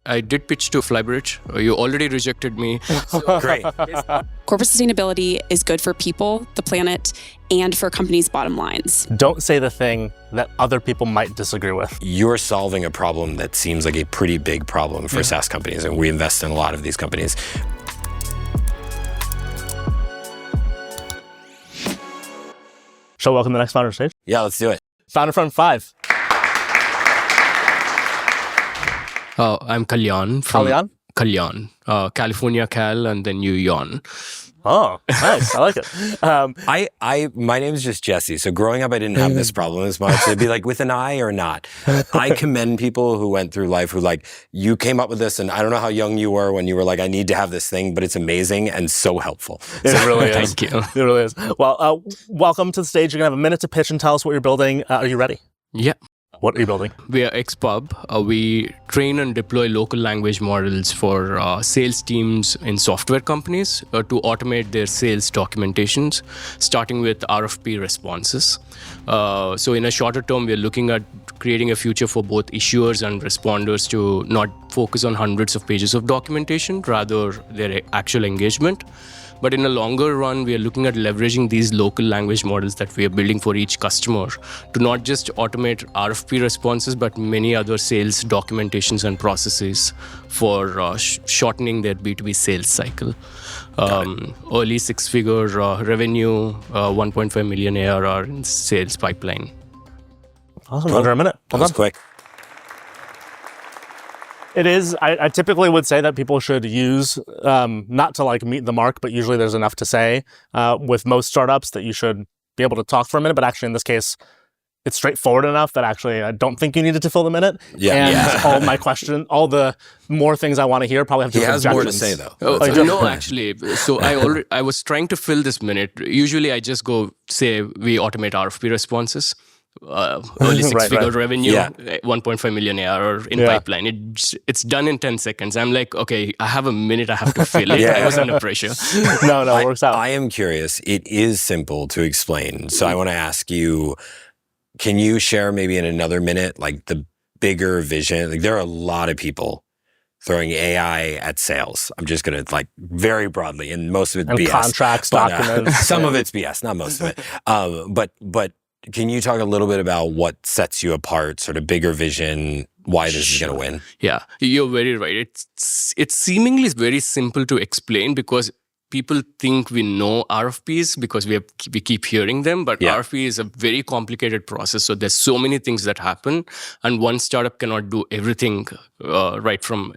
I did pitch to Flybridge. You already rejected me. So, great. Corporate sustainability is good for people, the planet, and for companies' bottom lines. Don't say the thing that other people might disagree with. You're solving a problem that seems like a pretty big problem for SaaS companies, and we invest in a lot of these companies. Shall we welcome the next founder stage? Yeah, let's do it. Founder from 5. I'm Kalyan. From Kalyan? California, Cal, and then you yawn. Oh, nice. I like it. My name is just Jesse. So growing up, I didn't have this problem as much. It'd be like with an I or not. I commend people who went through life who you came up with this, and I don't know how young you were when you were like, I need to have this thing, but it's amazing and so helpful. It really is. Thank you. It really is. Well, welcome to the stage. You're going to have a minute to pitch and tell us what you're building. Are you ready? Yeah. What are you building? We are xPub. We train and deploy local language models for sales teams in software companies to automate their sales documentations, starting with RFP responses. So in a shorter term, we're looking at creating a future for both issuers and responders to not focus on hundreds of pages of documentation, rather their actual engagement. But in a longer run, we are looking at leveraging these local language models that we are building for each customer to not just automate RFP responses, but many other sales documentations and processes for shortening their B2B sales cycle. Early 6-figure revenue, 1.5 million ARR in sales pipeline. Awesome. Under a minute. That was quick. It is. I typically would say that people should use, not to meet the mark, but usually there's enough to say with most startups that you should be able to talk for a minute. But actually in this case, it's straightforward enough that actually I don't think you needed to fill the minute. All my all the more things I want to hear probably have to He has more to say though. No, actually. So I was trying to fill this minute. Usually I just go say we automate RFP responses. Early 6-figure revenue, 1.5 million ARR in pipeline. It's done in 10 seconds. I'm like, okay, I have a minute, I have to fill it. I was under pressure. No, it works out. I am curious. It is simple to explain. So I want to ask you, can you share maybe in another minute, the bigger vision? There are a lot of people throwing AI at sales. I'm just going to very broadly, and most of it's BS. Contracts, documents. Some of it's BS, not most of it. But can you talk a little bit about what sets you apart, sort of bigger vision, why this is going to win? Yeah, you're very right. It's seemingly very simple to explain because people think we know RFPs because we keep hearing them, but RFP is a very complicated process. So there's so many things that happen, and one startup cannot do everything right from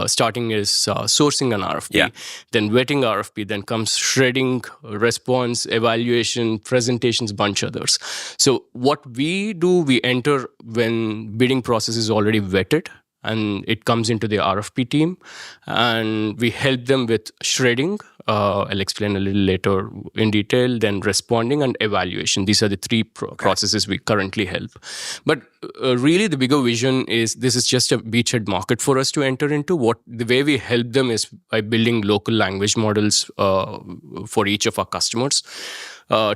starting is sourcing an RFP, then vetting RFP, then comes shredding, response, evaluation, presentations, bunch others. So what we do, we enter when bidding process is already vetted, and it comes into the RFP team, and we help them with shredding. I'll explain a little later in detail, then responding and evaluation. These are the 3 processes we currently help. But really the bigger vision is this is just a beachhead market for us to enter into. The way we help them is by building local language models for each of our customers.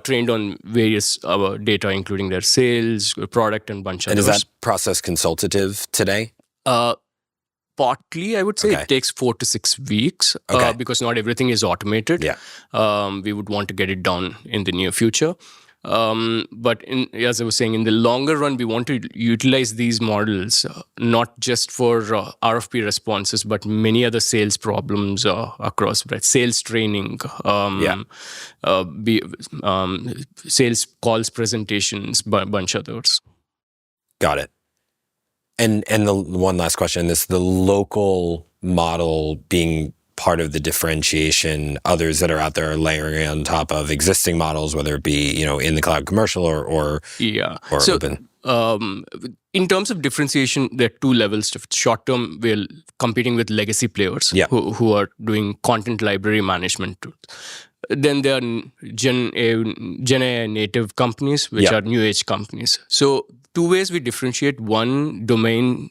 Trained on various data, including their sales, product, and bunch of others. And is that process consultative today? Partly, I would say it takes 4 to 6 weeks because not everything is automated. We would want to get it done in the near future. But as I was saying, in the longer run, we want to utilize these models not just for RFP responses, but many other sales problems across sales training, sales calls, presentations, bunch of others. Got it. And the one last question, the local model being part of the differentiation, others that are out there are layering on top of existing models, whether it be, in the cloud commercial or open. In terms of differentiation, there are 2 levels. Short term, we're competing with legacy players who are doing content library management. Then there are Gen AI native companies, which are new age companies. So 2 ways we differentiate. One, domain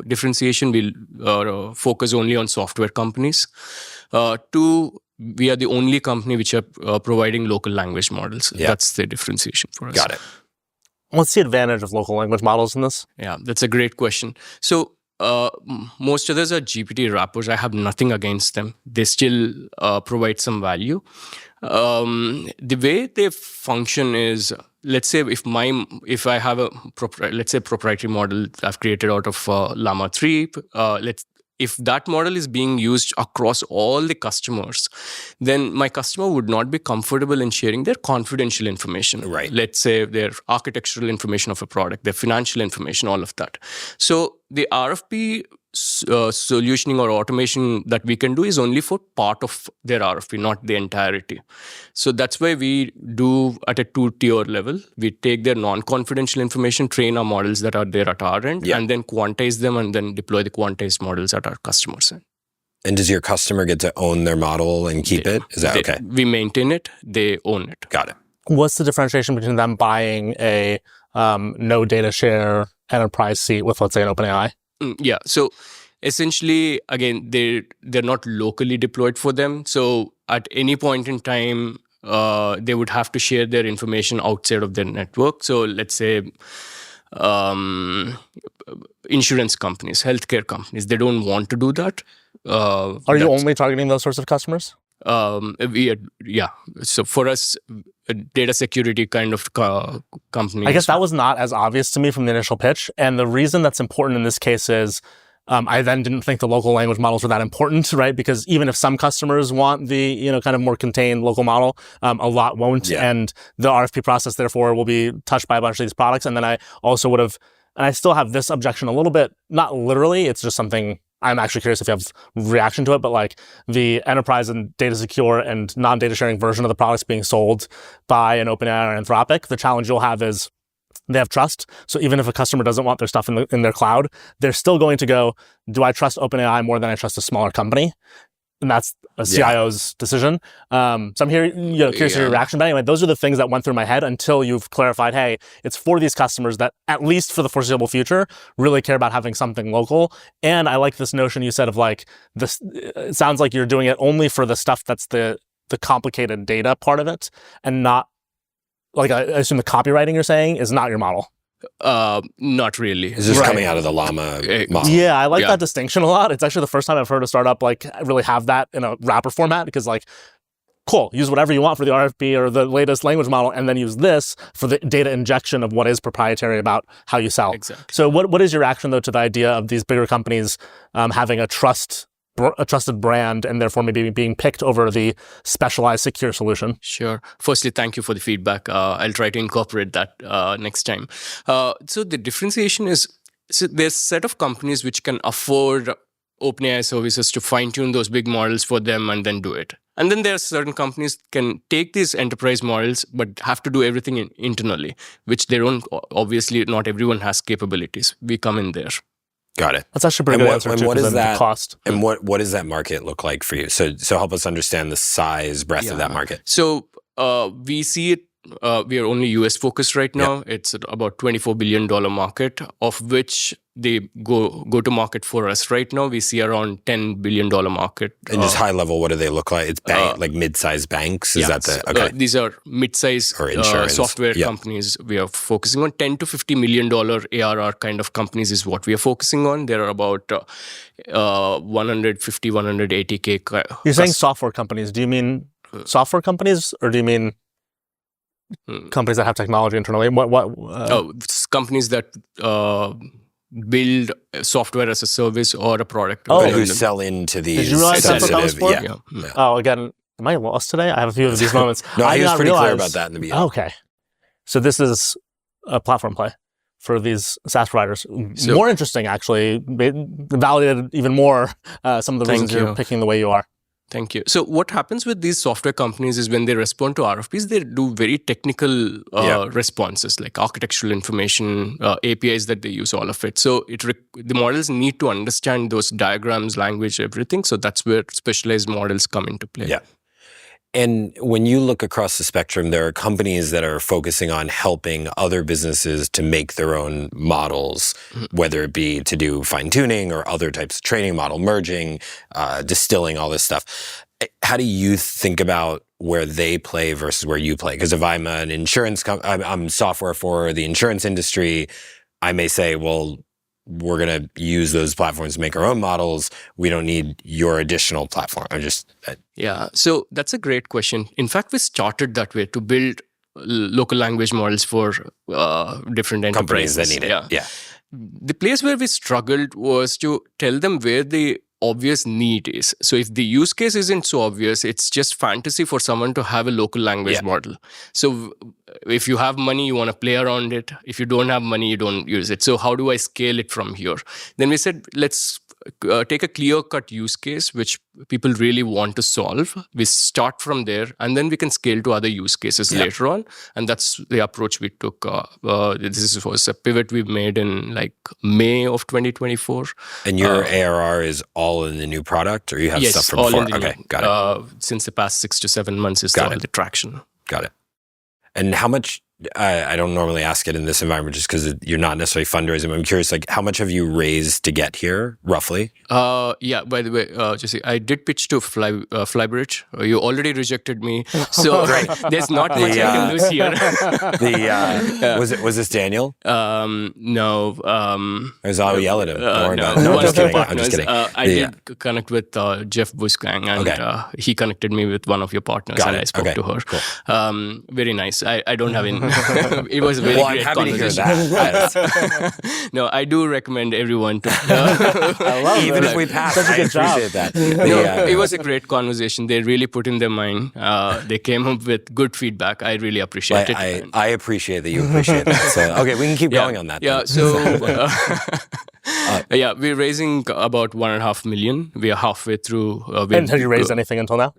differentiation, we'll focus only on software companies. 2, we are the only company which are providing local language models. That's the differentiation for us. Got it. What's the advantage of local language models in this? Yeah, that's a great question. So most others are GPT wrappers. I have nothing against them. They still provide some value. The way they function is, let's say if I have a proprietary model I've created out of Llama 3, if that model is being used across all the customers, then my customer would not be comfortable in sharing their confidential information. Right. Let's say their architectural information of a product, their financial information, all of that. So the RFP solutioning or automation that we can do is only for part of their RFP, not the entirety. So that's why we do at a 2-tier level. We take their non-confidential information, train our models that are there at our end, and then quantize them and then deploy the quantized models at our customers' end. And does your customer get to own their model and keep it? Is that okay? We maintain it. They own it. Got it. What's the differentiation between them buying a no data share enterprise seat with, let's say, an OpenAI? Yeah. So essentially, again, they're not locally deployed for them. So at any point in time, they would have to share their information outside of their network. So let's say insurance companies, healthcare companies, they don't want to do that. Are you only targeting those sorts of customers? So for us, a data security kind of company. I guess that was not as obvious to me from the initial pitch. And the reason that's important in this case is I then didn't think the local language models were that important, right? Because even if some customers want the, kind of more contained local model, a lot won't. Yeah. And the RFP process, therefore, will be touched by a bunch of these products. And then I also would have, and I still have this objection a little bit, not literally, it's just something I'm actually curious if you have reaction to it, but like the enterprise and data secure and non-data sharing version of the products being sold by an OpenAI or Anthropic, the challenge you'll have is they have trust. So even if a customer doesn't want their stuff in their cloud, they're still going to go, do I trust OpenAI more than I trust a smaller company? And that's a CIO's decision. So I'm here, curious to your reaction. But anyway, those are the things that went through my head until you've clarified, hey, it's for these customers that, at least for the foreseeable future, really care about having something local. And I like this notion you said of like, this. It sounds like you're doing it only for the stuff that's the complicated data part of it, and not, like, I assume the copywriting you're saying is not your model. Not really. Is this coming out of the Llama model? Yeah, I like that distinction a lot. It's actually the first time I've heard a startup like really have that in a wrapper format, because like, cool, use whatever you want for the RFP or the latest language model, and then use this for the data injection of what is proprietary about how you sell. Exactly. So what is your reaction, though, to the idea of these bigger companies having a trusted brand and therefore maybe being picked over the specialized secure solution? Sure. Firstly, thank you for the feedback. I'll try to incorporate that next time. So the differentiation is, there's a set of companies which can afford OpenAI services to fine-tune those big models for them and then do it. And then there are certain companies can take these enterprise models but have to do everything internally, which they don't. Obviously, not everyone has capabilities. We come in there. Got it. That's actually a pretty good answer, too, what is that cost? And what does that market look like for you? So help us understand the size, breadth of that market. So we see it. We are only US focused right now. Yep. It's about $24 billion market, of which they go to market for us right now. We see around $10 billion market. And just high level, what do they look like? It's like mid-sized banks? Is that the, okay. These are mid-sized software companies. We are focusing on $10 to $50 million ARR kind of companies is what we are focusing on. There are about 150, 180K. You're saying software companies. Do you mean software companies, or do you mean companies that have technology internally? Companies that build software as a service or a product. Who sell into these. Did you realize that's what that was for? Yeah. Oh, again, am I lost today? I have a few of these moments. No, I was pretty clear about that in the beginning. Okay. So this is a platform play for these SaaS providers. More interesting, actually. Validated even more some of the reasons you're picking the way you are. Thank you. So what happens with these software companies is when they respond to RFPs, they do very technical responses, like architectural information, APIs that they use, all of it. So the models need to understand those diagrams, language, everything. So that's where specialized models come into play. Yeah. And when you look across the spectrum, there are companies that are focusing on helping other businesses to make their own models, whether it be to do fine-tuning or other types of training, model merging, distilling, all this stuff. How do you think about where they play versus where you play? Because if I'm an insurance company, I'm software for the insurance industry, I may say, well, we're going to use those platforms to make our own models. We don't need your additional platform. Yeah, so that's a great question. In fact, we started that way to build local language models for different enterprises. Companies that need it. Yeah. The place where we struggled was to tell them where the obvious need is. So if the use case isn't so obvious, it's just fantasy for someone to have a local language model. So if you have money, you want to play around it. If you don't have money, you don't use it. So how do I scale it from here? Then we said, let's take a clear-cut use case which people really want to solve. We start from there, and then we can scale to other use cases later on. And that's the approach we took. This was a pivot we made in like May of 2024. And your ARR is all in the new product, or you have stuff from before? Okay, got it. Since the past 6 to 7 months is all the traction. Got it. And how much? I don't normally ask it in this environment just because you're not necessarily fundraising. I'm curious, like, how much have you raised to get here, roughly? Yeah, by the way, Jesse, I did pitch to Flybridge. You already rejected me. So there's not much I can lose here. Was this Daniel? No. It was I'll yell at him. No, I'm just kidding. I'm just kidding. I did connect with Jeff Busgang, and he connected me with one of your partners, and I spoke to her. Cool. Very nice. I don't have any... It was a very great conversation. I'm happy to hear that. No, I do recommend everyone to... I love Even if we pass, I appreciate that. It was a great conversation. They really put in their mind. They came up with good feedback. I really appreciate it. I appreciate that you appreciate that. So, okay, we can keep going on that. Yeah, so... we're raising about $1.5 million. We are halfway through. And have you raised anything until now?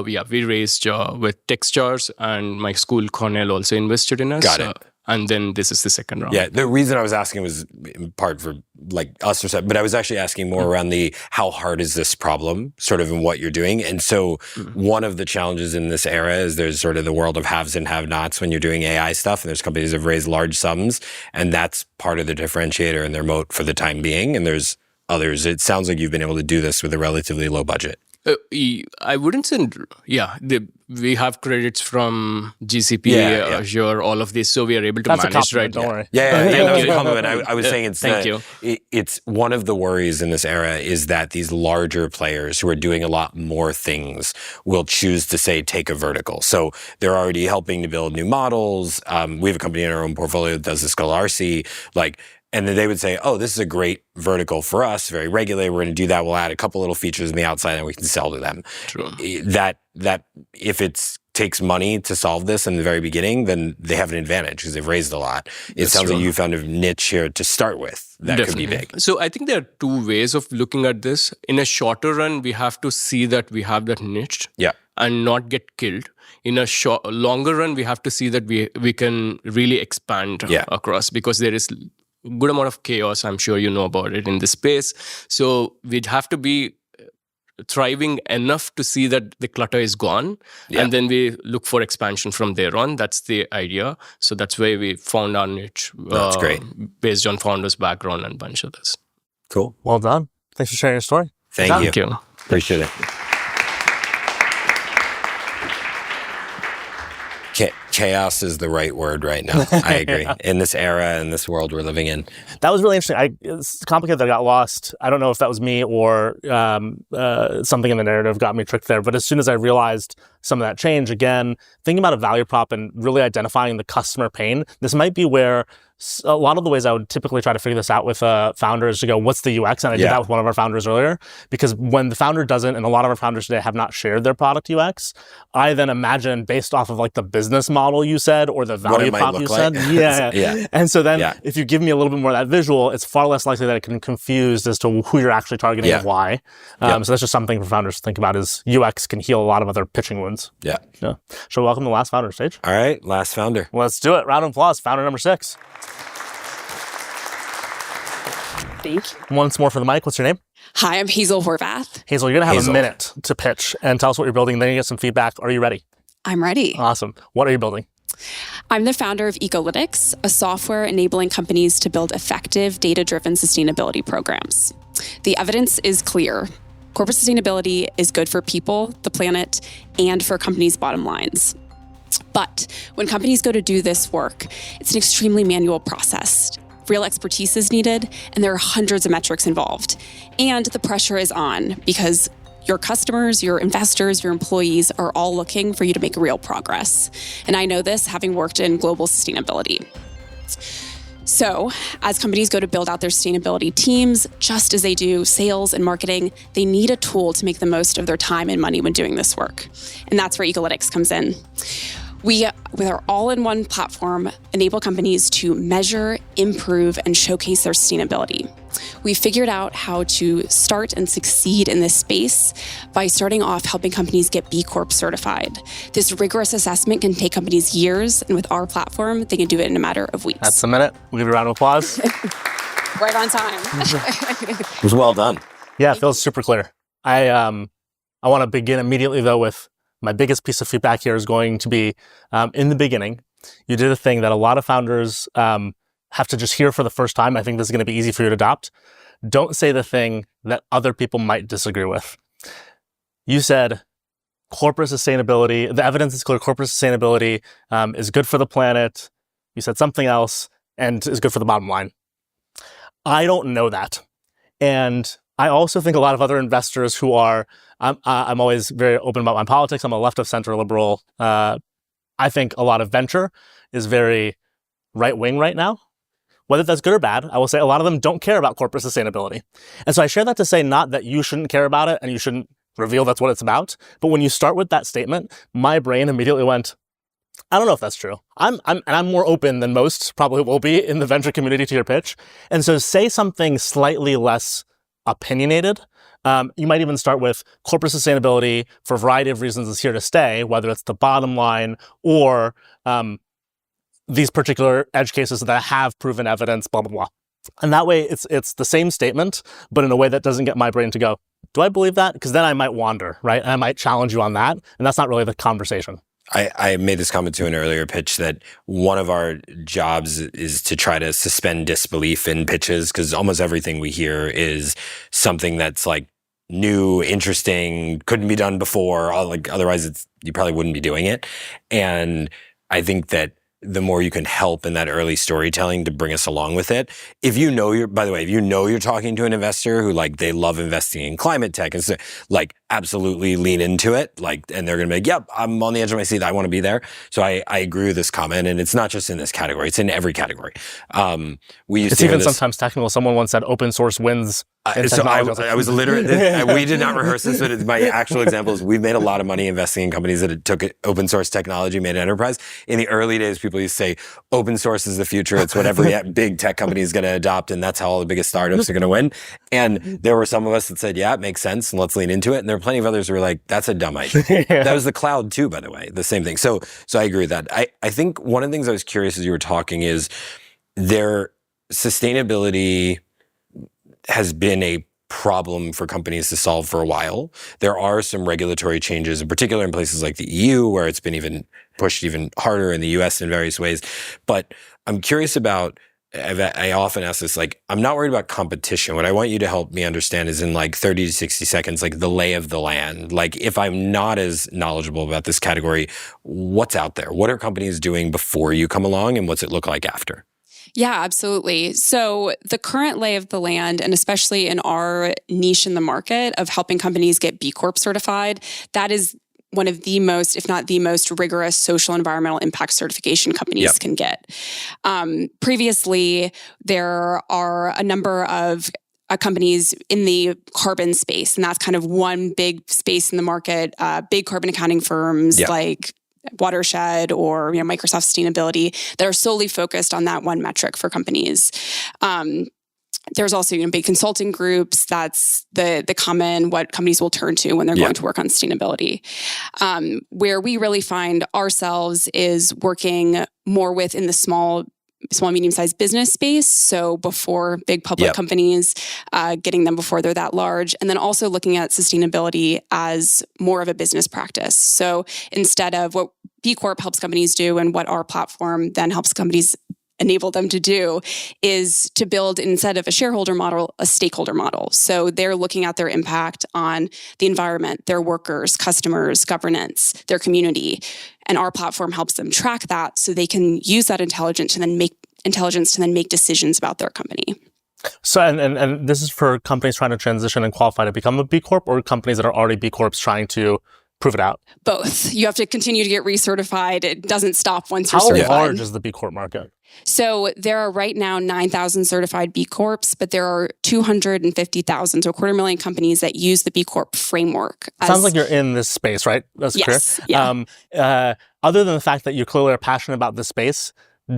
We raised with Techstars, and my school Cornell also invested in us. Got it. And then this is the second round. Yeah, the reason I was asking was in part for like us or something, but I was actually asking more around the how hard is this problem, sort of in what you're doing. And so one of the challenges in this era is there's sort of the world of haves and have-nots when you're doing AI stuff, and there's companies that have raised large sums, and that's part of the differentiator and their moat for the time being. And there's others. It sounds like you've been able to do this with a relatively low budget. I wouldn't say, we have credits from GCP, Azure, all of this, so we are able to manage right now. Don't worry. That was a compliment. I was saying it's one of the worries in this era is that these larger players who are doing a lot more things will choose to say, take a vertical. So they're already helping to build new models. We have a company in our own portfolio that does this called RC, and then they would say, oh, this is a great vertical for us, very regulated. We're going to do that. We'll add a couple little features on the outside and we can sell to them. True. That if it takes money to solve this in the very beginning, then they have an advantage because they've raised a lot. It sounds like you found a niche here to start with that could be big. So I think there are two ways of looking at this. In a shorter run, we have to see that we have that niche and not get killed. In a longer run, we have to see that we can really expand across, because there is good amount of chaos. I'm sure you know about it in this space. So we'd have to be thriving enough to see that the clutter is gone. And then we look for expansion from there on. That's the idea. So that's where we found our niche. That's great. Based on founder's background and a bunch of this. Cool. Well done. Thanks for sharing your story. Thank you. Appreciate it. Chaos is the right word right now. I agree. In this era, in this world we're living in. That was really interesting. It's complicated that I got lost. I don't know if that was me or something in the narrative got me tricked there. But as soon as I realized some of that change, again, thinking about a value prop and really identifying the customer pain, this might be where a lot of the ways I would typically try to figure this out with founders to go, what's the UX? And I did that with one of our founders earlier, because when the founder doesn't, and a lot of our founders today have not shared their product UX, I then imagine based off of like the business model you said or the value prop you said. And so then if you give me a little bit more of that visual, it's far less likely that it can confuse as to who you're actually targeting and why. So that's just something for founders to think about, is UX can heal a lot of other pitching wounds. So welcome to the last founder stage. All right, last founder. Let's do it. Round of applause. Founder number 6. Thank you. Once more for the mic. What's your name? Hi, I'm Hazel Horvath. Hazel, you're going to have a minute to pitch and tell us what you're building. Then you get some feedback. Are you ready? I'm ready. Awesome. What are you building? I'm the founder of Ecolytics, a software enabling companies to build effective data-driven sustainability programs. The evidence is clear. Corporate sustainability is good for people, the planet, and for companies' bottom lines. But when companies go to do this work, it's an extremely manual process. Real expertise is needed, and there are hundreds of metrics involved. And the pressure is on because your customers, your investors, your employees are all looking for you to make real progress. And I know this having worked in global sustainability. So, as companies go to build out their sustainability teams, just as they do sales and marketing, they need a tool to make the most of their time and money when doing this work. And that's where Ecolytics comes in. We, with our all-in-one platform, enable companies to measure, improve, and showcase their sustainability. We figured out how to start and succeed in this space by starting off helping companies get B Corp certified. This rigorous assessment can take companies years, and with our platform, they can do it in a matter of weeks. That's a minute. We'll give a round of applause. Right on time. It was well done. Yeah, it feels super clear. I want to begin immediately, though, with my biggest piece of feedback here is going to be, in the beginning, you did a thing that a lot of founders have to just hear for the first time. I think this is going to be easy for you to adopt. Don't say the thing that other people might disagree with. You said corporate sustainability, the evidence is clear, corporate sustainability is good for the planet. You said something else and is good for the bottom line. I don't know that. And I also think a lot of other investors who are, I'm always very open about my politics. I'm a left of center liberal. I think a lot of venture is very right wing right now. Whether that's good or bad, I will say a lot of them don't care about corporate sustainability. And so I share that to say not that you shouldn't care about it and you shouldn't reveal that's what it's about. But when you start with that statement, my brain immediately went, I don't know if that's true. I'm more open than most probably will be in the venture community to your pitch. And so say something slightly less opinionated. You might even start with corporate sustainability for a variety of reasons is here to stay, whether it's the bottom line or these particular edge cases that have proven evidence, blah, blah, blah. And that way it's the same statement, but in a way that doesn't get my brain to go, do I believe that? Because then I might wander, right? And I might challenge you on that. And that's not really the conversation. I made this comment to an earlier pitch that one of our jobs is to try to suspend disbelief in pitches because almost everything we hear is something that's like new, interesting, couldn't be done before. Otherwise, you probably wouldn't be doing it. And I think that the more you can help in that early storytelling to bring us along with it. If you know you're talking to an investor who they love investing in climate tech and so absolutely lean into it. And they're going to be like, yep, I'm on the edge of my seat. I want to be there. So I agree with this comment. And it's not just in this category. It's in every category. It's even sometimes technical. Someone once said open source wins. So I was literally, we did not rehearse this, but my actual example is we've made a lot of money investing in companies that took open source technology, made enterprise. In the early days, people used to say open source is the future. It's what every big tech company is going to adopt. And that's how all the biggest startups are going to win. And there were some of us that said, yeah, it makes sense. And let's lean into it. And there are plenty of others who were like, that's a dumb idea. Yeah. That was the cloud too, by the way, the same thing. So I agree with that. I think one of the things I was curious as you were talking is their sustainability has been a problem for companies to solve for a while. There are some regulatory changes, in particular in places like the EU, where it's been even pushed even harder, in the US in various ways. But I'm curious about, I often ask this, I'm not worried about competition. What I want you to help me understand is in 30 to 60 seconds, the lay of the land. If I'm not as knowledgeable about this category, what's out there? What are companies doing before you come along and what's it look like after? Yeah, absolutely. So the current lay of the land, and especially in our niche in the market of helping companies get B Corp certified, that is one of the most, if not the most rigorous social environmental impact certification companies can get. Previously, there are a number of companies in the carbon space, and that's kind of one big space in the market, big carbon accounting firms like Watershed or Microsoft Sustainability that are solely focused on that one metric for companies. There's also big consulting groups. That's the common what companies will turn to when they're going to work on sustainability. Where we really find ourselves is working more within the small, medium-sized business space. So before big public companies, getting them before they're that large. And then also looking at sustainability as more of a business practice. So instead of what B Corp helps companies do and what our platform then helps companies enable them to do is to build, instead of a shareholder model, a stakeholder model. So they're looking at their impact on the environment, their workers, customers, governance, their community. And our platform helps them track that so they can use that intelligence and then make intelligence to then make decisions about their company. So, and this is for companies trying to transition and qualify to become a B Corp, or companies that are already B Corps trying to prove it out? Both. You have to continue to get recertified. It doesn't stop once you're certified. How large is the B Corp market? So there are right now 9,000 certified B Corps, but there are 250,000, so 250,000 companies that use the B Corp framework. Sounds like you're in this space, right? That's yes, clear. Yeah. Other than the fact that you clearly are passionate about this space,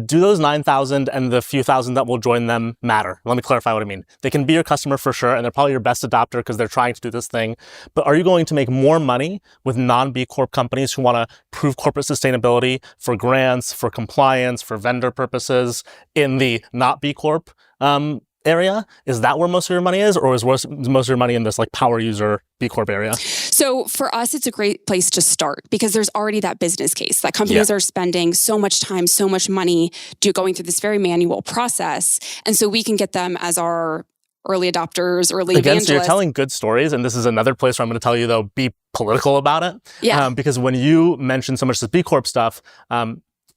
do those 9,000 and the few thousand that will join them matter? Let me clarify what I mean. They can be your customer for sure, and they're probably your best adopter because they're trying to do this thing. But are you going to make more money with non-B Corp companies who want to prove corporate sustainability for grants, for compliance, for vendor purposes in the not B Corp area? Is that where most of your money is, or is most of your money in this like power user B Corp area? So for us, it's a great place to start because there's already that business case that companies are spending so much time, so much money going through this very manual process. And so we can get them as our early adopters, early evangelists. So you're telling good stories, and this is another place where I'm going to tell you, though, be political about it. Yeah. Because when you mention so much this B Corp stuff,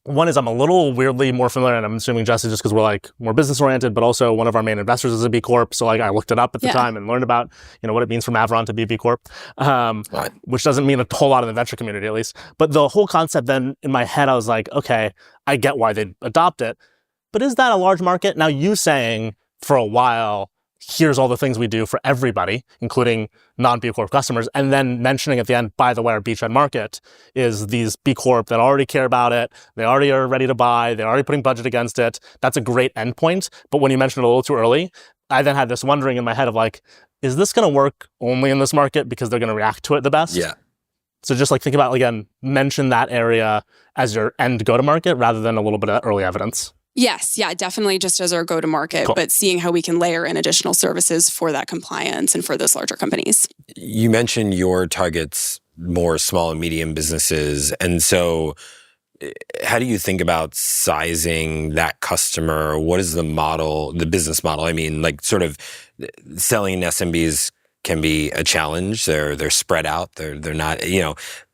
one is I'm a little weirdly more familiar, and I'm assuming Jesse just because we're like more business oriented, but also one of our main investors is a B Corp. So like I looked it up at the time and learned about, what it means for Mavron to be a B Corp, which doesn't mean a whole lot in the venture community at least. But the whole concept then in my head, I was like, okay, I get why they'd adopt it. But is that a large market? Now you saying for a while, here's all the things we do for everybody, including non-B Corp customers, and then mentioning at the end, by the way, our beachhead market is these B Corp that already care about it, they already are ready to buy, they're already putting budget against it. That's a great endpoint. But when you mentioned it a little too early, I then had this wondering in my head of like, is this going to work only in this market because they're going to react to it the best? Yeah. So just like think about, again, mention that area as your end go-to-market rather than a little bit of early evidence. Yes, yeah, definitely just as our go-to-market, but seeing how we can layer in additional services for that compliance and for those larger companies. You mentioned your targets more small and medium businesses. And so how do you think about sizing that customer? What is the model, the business model? I mean, like sort of selling SMBs can be a challenge. They're spread out. They're not,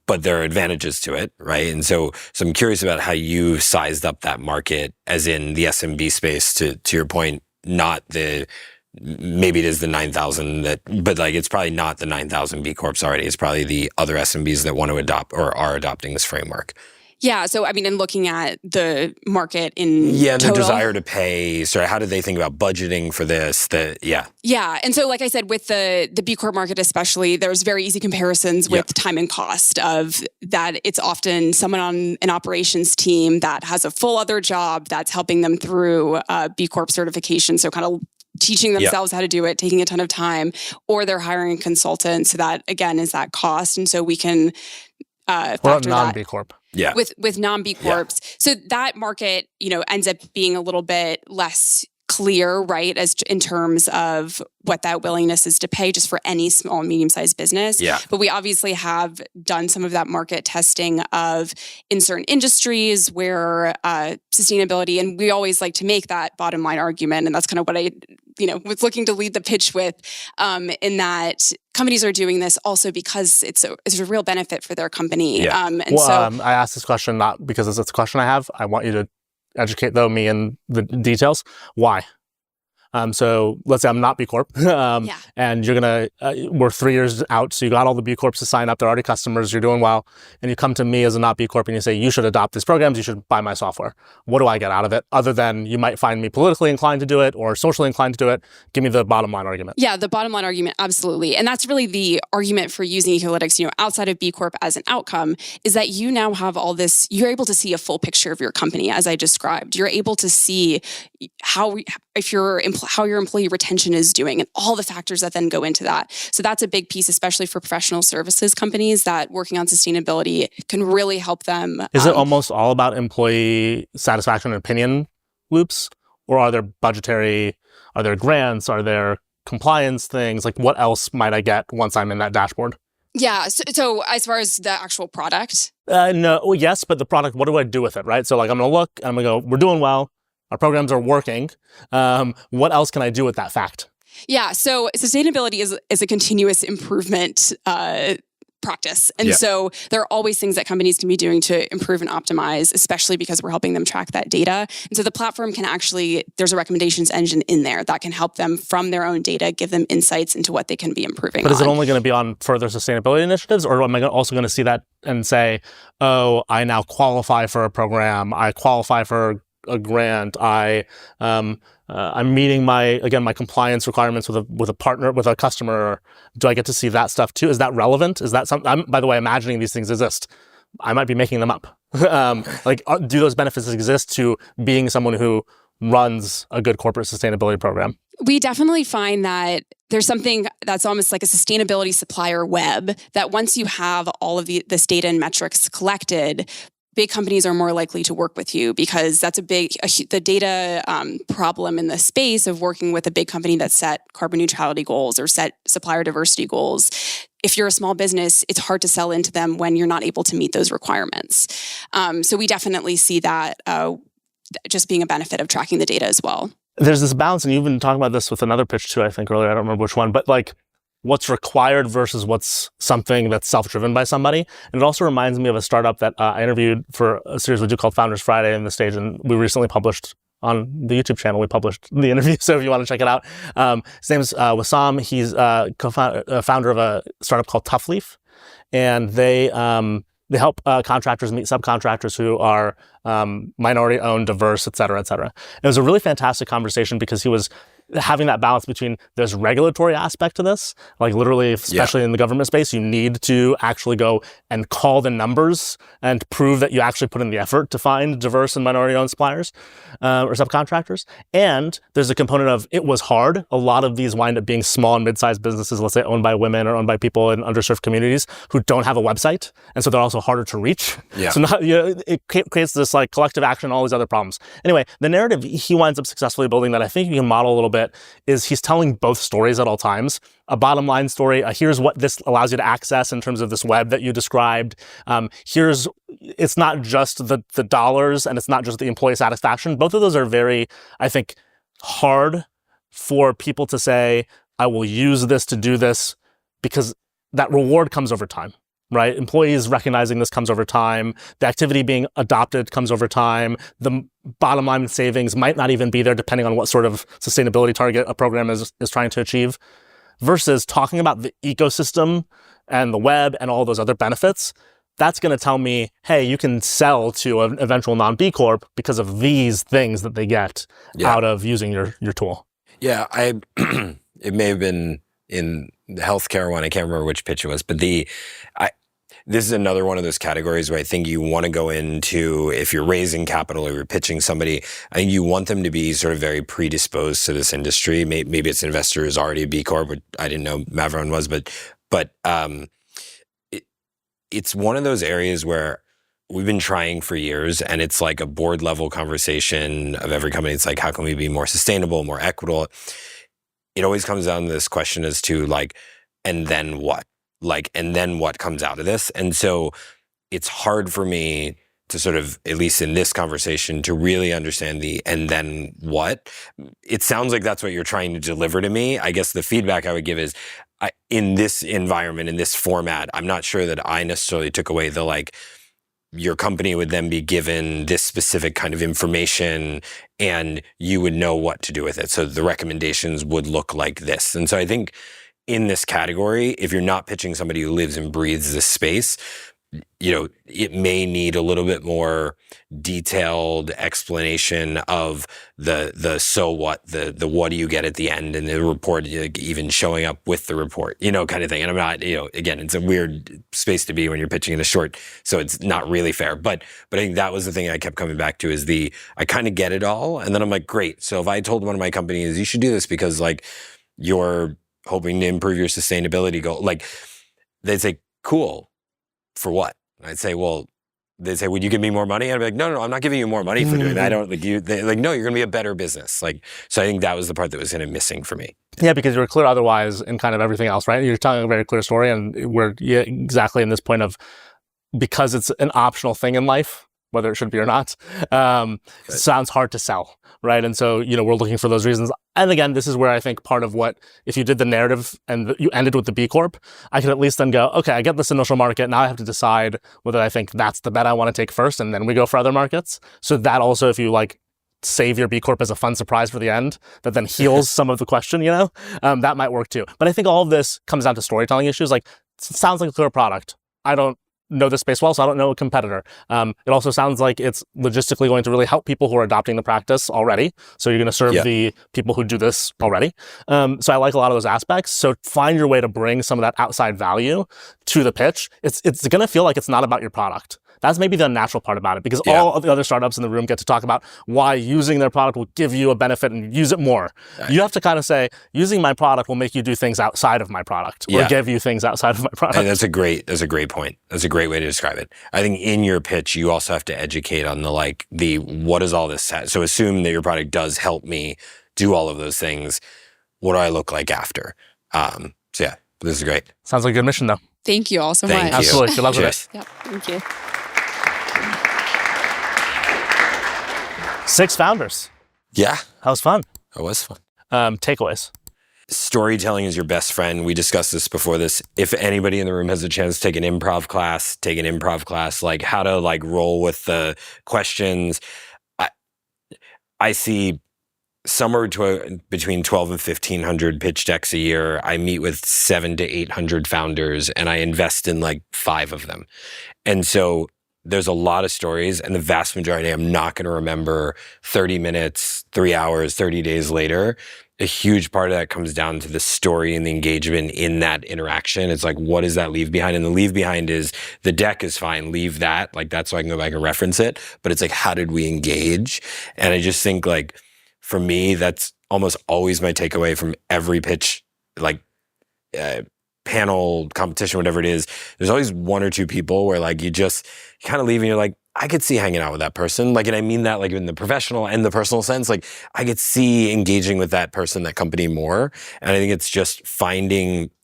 but there are advantages to it, right? And so I'm curious about how you sized up that market, as in the SMB space. To your point, not maybe it is the 9,000 but like it's probably not the 9,000 B Corps already. It's probably the other SMBs that want to adopt or are adopting this framework. Yeah. So, I mean, in looking at the market in and total, the desire to pay. So how do they think about budgeting for this? Yeah. And so, like I said, with the B Corp market especially, there's very easy comparisons with time and cost of that. It's often someone on an operations team that has a full other job that's helping them through B Corp certification. So kind of teaching themselves how to do it, taking a ton of time, or they're hiring a consultant. So that, again, is that cost. And so we can factor non-B Corp. Yeah. With non-B Corps. So that market, ends up being a little bit less clear, right, as in terms of what that willingness is to pay just for any small and medium-sized business. Yeah. But we obviously have done some of that market testing of in certain industries where sustainability, and we always like to make that bottom line argument, and that's kind of what I was looking to lead the pitch with, in that companies are doing this also because it's a real benefit for their company. Yeah. I asked this question not because it's a question I have. I want you to educate me in the details. Why? So let's say I'm not B Corp, and you're we're 3 years out, so you got all the B Corps to sign up, they're already customers, you're doing well, and you come to me as a not B Corp and you say, you should adopt these programs, you should buy my software. What do I get out of it? Other than you might find me politically inclined to do it or socially inclined to do it. Give me the bottom line argument. Yeah, the bottom line argument, absolutely. And that's really the argument for using Ecolytics, outside of B Corp as an outcome, is that you now have all this, you're able to see a full picture of your company, as I described. You're able to see how your employee retention is doing and all the factors that then go into that. So that's a big piece, especially for professional services companies that working on sustainability can really help them. Is it almost all about employee satisfaction and opinion loops? Or are there grants? Are there compliance things? Like what else might I get once I'm in that dashboard? Yeah. So as far as the actual product? No. Well, yes, but the product, what do I do with it, right? So like I'm going to look and I'm going to go, we're doing well. Our programs are working. What else can I do with that fact? Yeah, so sustainability is a continuous improvement practice. And so there are always things that companies can be doing to improve and optimize, especially because we're helping them track that data. And so the platform can actually, there's a recommendations engine in there that can help them from their own data, give them insights into what they can be improving But is it only going to be on further sustainability initiatives, or am I also going to see that and say, oh, I now qualify for a program, I qualify for a grant, I'm meeting my compliance requirements with a partner, with a customer. Do I get to see that stuff too? Is that relevant? Is that something? I'm, by the way, imagining these things exist. I might be making them up. Do those benefits exist to being someone who runs a good corporate sustainability program? We definitely find that there's something that's almost like a sustainability supplier web, that once you have all of this data and metrics collected, big companies are more likely to work with you, because that's the data problem in the space of working with a big company that set carbon neutrality goals or set supplier diversity goals. If you're a small business, it's hard to sell into them when you're not able to meet those requirements. So we definitely see that just being a benefit of tracking the data as well. There's this balance, and you've been talking about this with another pitch too, I think earlier, I don't remember which one, but like what's required versus what's something that's self-driven by somebody. And it also reminds me of a startup that I interviewed for a series we do called Founders Friday in the stage, and we recently published on the YouTube channel. We published the interview, so if you want to check it out. His name's Wissam. He's founder of a startup called Tough Leaf, and they help contractors meet subcontractors who are minority-owned, diverse, et cetera, et cetera. It was a really fantastic conversation because he was having that balance between there's regulatory aspect to this, like literally, especially in the government space, you need to actually go and call the numbers and prove that you actually put in the effort to find diverse and minority-owned suppliers or subcontractors. And there's a component of it was hard. A lot of these wind up being small and mid-sized businesses, let's say owned by women or owned by people in underserved communities who don't have a website. And so they're also harder to reach. Yeah. So it creates this like collective action and all these other problems. Anyway, the narrative he winds up successfully building that I think you can model a little bit is he's telling both stories at all times. A bottom line story, here's what this allows you to access in terms of this web that you described. It's not just the dollars and it's not just the employee satisfaction. Both of those are very, I think, hard for people to say, I will use this to do this, because that reward comes over time. Right? Employees recognizing this comes over time. The activity being adopted comes over time. The bottom line savings might not even be there depending on what sort of sustainability target a program is trying to achieve. Versus talking about the ecosystem and the web and all those other benefits, that's going to tell me, hey, you can sell to an eventual non-B Corp because of these things that they get out of using your tool. Yeah, it may have been in the healthcare one, I can't remember which pitch it was, but this is another one of those categories where I think you want to go into, if you're raising capital or you're pitching somebody, I think you want them to be sort of very predisposed to this industry. Maybe it's investor who's already a B Corp, but I didn't know Mavron was, but it's one of those areas where we've been trying for years, and it's like a board level conversation of every company. It's like, how can we be more sustainable, more equitable? It always comes down to this question as to like, and then what? And then what comes out of this? And so it's hard for me to sort of, at least in this conversation, to really understand the and then what. It sounds like that's what you're trying to deliver to me. I guess the feedback I would give is, in this environment, in this format, I'm not sure that I necessarily took away the like, your company would then be given this specific kind of information and you would know what to do with it. So the recommendations would look like this. And so I think in this category, if you're not pitching somebody who lives and breathes this space, it may need a little bit more detailed explanation of the so what, the what do you get at the end, and the report, even showing up with the report, kind of thing. And I'm not, again, it's a weird space to be when you're pitching in a short, so it's not really fair. But I think that was the thing I kept coming back to, is I kind of get it all. And then I'm like, great. So if I told one of my companies, you should do this because like you're hoping to improve your sustainability goal, like they'd say, cool. For what? I'd say, well, they'd say, would you give me more money? I'd be like, no, I'm not giving you more money for doing that. I don't no, you're going to be a better business. So I think that was the part that was kind of missing for me. Yeah, because you were clear otherwise in kind of everything else, right? You're telling a very clear story, and we're exactly in this point of, because it's an optional thing in life, whether it should be or not, sounds hard to sell, right? And so, we're looking for those reasons. And again, this is where I think part of what, if you did the narrative and you ended with the B Corp, I could at least then go, okay, I get this initial market. Now I have to decide whether I think that's the bet I want to take first, and then we go for other markets. So that also, if you save your B Corp as a fun surprise for the end that then heals some of the question, that might work too. But I think all of this comes down to storytelling issues. It sounds like a clear product. I don't know this space well, so I don't know a competitor. It also sounds like it's logistically going to really help people who are adopting the practice already. So you're going to serve the people who do this already. So I like a lot of those aspects. So find your way to bring some of that outside value to the pitch. It's going to feel like it's not about your product. That's maybe the natural part about it, because all of the other startups in the room get to talk about why using their product will give you a benefit and use it more. Right. You have to kind of say, using my product will make you do things outside of my product, or give you things outside of my product. And that's a great point. That's a great way to describe it. I think in your pitch, you also have to educate on the what does all this have? So assume that your product does help me do all of those things. What do I look like after? So yeah, this is great. Sounds like a good mission though. Thank you all so much. Thank you. Absolutely. Good luck with it. Yep. Thank you. 6 founders. Yeah. That was fun. It was fun. Takeaways. Storytelling is your best friend. We discussed this before this. If anybody in the room has a chance to take an improv class, like how to roll with the questions. I see somewhere between 12 and 1,500 pitch decks a year. I meet with 700 to 800 founders, and I invest in 5 of them. And so there's a lot of stories, and the vast majority I'm not going to remember 30 minutes, 3 hours, 30 days later. A huge part of that comes down to the story and the engagement in that interaction. It's what does that leave behind? And the leave behind is the deck is fine. Leave that. That's so I can go back and reference it. But it's how did we engage? And I just think for me, that's almost always my takeaway from every pitch, panel, competition, whatever it is. There's always 1 or 2 people where you just kind of leave and you're I could see hanging out with that person. And I mean that in the professional and the personal sense. I could see engaging with that person, that company more. And I think it's just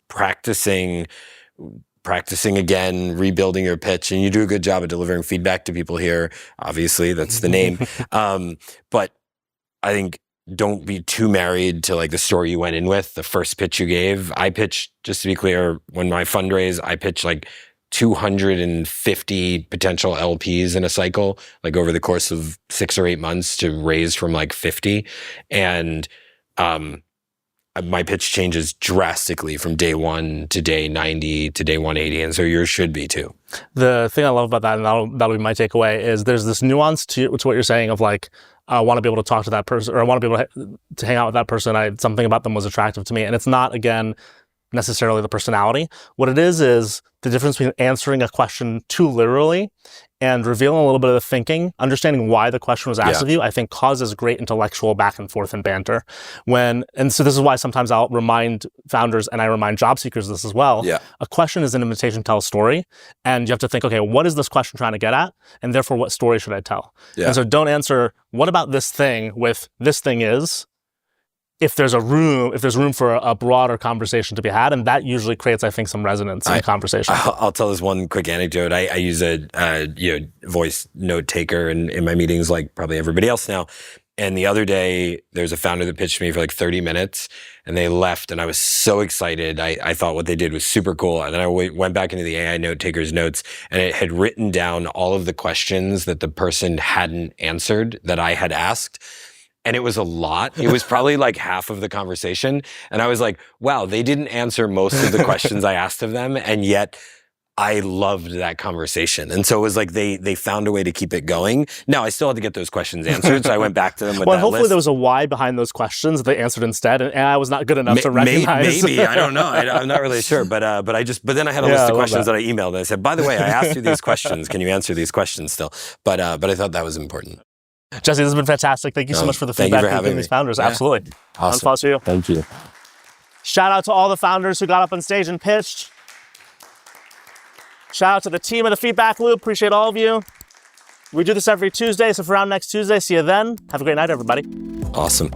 practicing again, rebuilding your pitch. And you do a good job of delivering feedback to people here. Obviously, that's the name. But I think don't be too married to the story you went in with, the first pitch you gave. I pitched, just to be clear, when I fundraise, I pitch 250 potential LPs in a cycle, over the course of 6 or 8 months to raise from 50. And my pitch changes drastically from day 1 to day 90 to day 180. And so yours should be too. The thing I love about that, and that'll be my takeaway, is there's this nuance to what you're saying of I want to be able to talk to that person, or I want to be able to hang out with that person. Something about them was attractive to me. And it's not, again, necessarily the personality. What it is the difference between answering a question too literally and revealing a little bit of the thinking, understanding why the question was asked of you, I think causes great intellectual back and forth and banter. And so this is why sometimes I'll remind founders, and I remind job seekers this as well. Yeah. A question is an invitation to tell a story. And you have to think, okay, what is this question trying to get at? And therefore, what story should I tell? Yeah. And so don't answer, what about this thing with this thing is, if there's room for a broader conversation to be had, and that usually creates, I think, some resonance in the conversation. I'll tell this one quick anecdote. I use a voice note taker in my meetings, like probably everybody else now. And the other day, there's a founder that pitched me for 30 minutes, and they left, and I was so excited. I thought what they did was super cool. And then I went back into the AI note taker's notes, and it had written down all of the questions that the person hadn't answered that I had asked. And it was a lot. It was probably half of the conversation. And I was like, wow, they didn't answer most of the questions I asked of them. And yet I loved that conversation. And so it was they found a way to keep it going. Now, I still had to get those questions answered. So I went back to them with that hopefully list. There was a why behind those questions that they answered instead. And I was not good enough to recognize. Maybe. I don't know. I'm not really sure. But then I had a list of questions that I emailed. And I said, by the way, I asked you these questions. Can you answer these questions still? But I thought that was important. Jesse, this has been fantastic. Thank you so much for the feedback from giving these founders. Yeah. Absolutely. Awesome. Unpause for you. Thank you. Shout out to all the founders who got up on stage and pitched. Shout out to the team of the Feedback Loop. Appreciate all of you. We do this every Tuesday, so if we're around next Tuesday, see you then. Have a great night, everybody. Awesome.